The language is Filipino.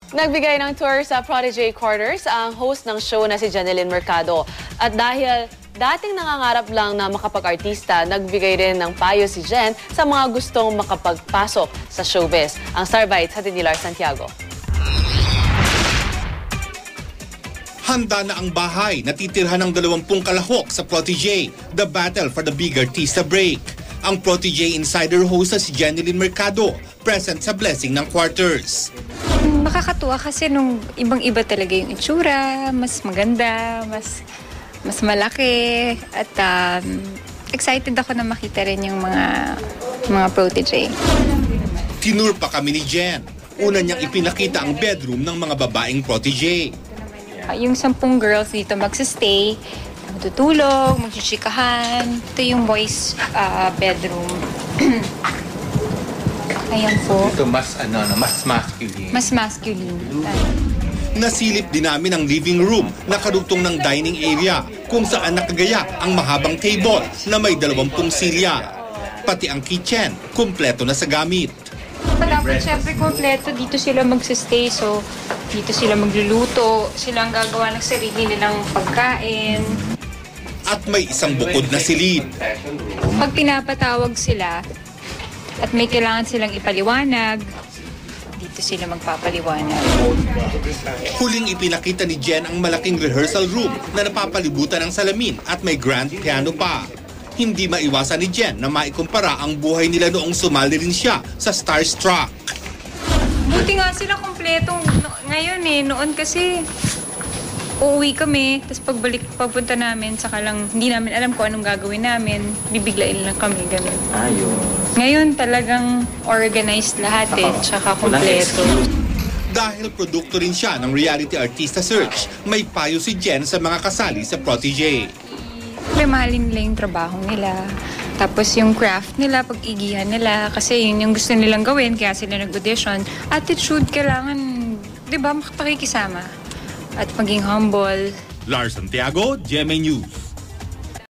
Nagbigay ng tour sa Protégé Quarters ang host ng show na si Jeneline Mercado. At dahil dating nangangarap lang na makapag-artista, nagbigay rin ng payo si Jen sa mga gustong makapagpasok sa showbiz. Ang Star Bites, hatid ni Lars Santiago. Handa na ang bahay na titirhan ng 20 kalahok sa Protégé, the battle for the big artista break. Ang Protégé insider host na si Jeneline Mercado, present sa blessing ng quarters. Makakatuwa kasi nung ibang-iba talaga yung itsura, mas maganda, mas malaki, at excited ako na makita rin yung mga Protégé. Tinur pa kami ni Jen. Una niyang ipinakita ang bedroom ng mga babaeng Protégé. Yung 10 girls dito magsistay, matutulog, magchichikahan. Ito yung boys' bedroom. Ayan po. Ito mas masculine. Mas masculine. Nasilip din namin ang living room na karugtong ng dining area kung saan nakagaya ang mahabang table na may 20 silya. Pati ang kitchen, kumpleto na sa gamit. Dapat syempre kompleto, dito sila magsistay, so dito sila magluluto, sila ang gagawa ng sarili nilang pagkain. At may isang bukod na silid. Pag pinapatawag sila at may kailangan silang ipaliwanag, dito sila magpapaliwanag. Huling ipinakita ni Jen ang malaking rehearsal room na napapalibutan ng salamin at may grand piano pa. Hindi maiwasan ni Jen na maikumpara ang buhay nila noong sumali rin siya sa Starstruck. Buti nga sila kompleto ngayon eh. Noon kasi uuwi kami, tapos pagpunta namin, saka lang hindi namin alam kung anong gagawin namin. Bibiglain lang kami, ganun. Ngayon talagang organized lahat eh, tsaka kompleto. Dahil produkto rin siya ng reality artista search, may payo si Jen sa mga kasali sa Protégé. Mahalin nila yung trabaho nila. Tapos yung craft nila, pag-igihan nila, kasi yun yung gusto nilang gawin, kaya sila nag-audition. Attitude, kailangan, di ba, makapakikisama. At maging humble. Lars Santiago, GMA News.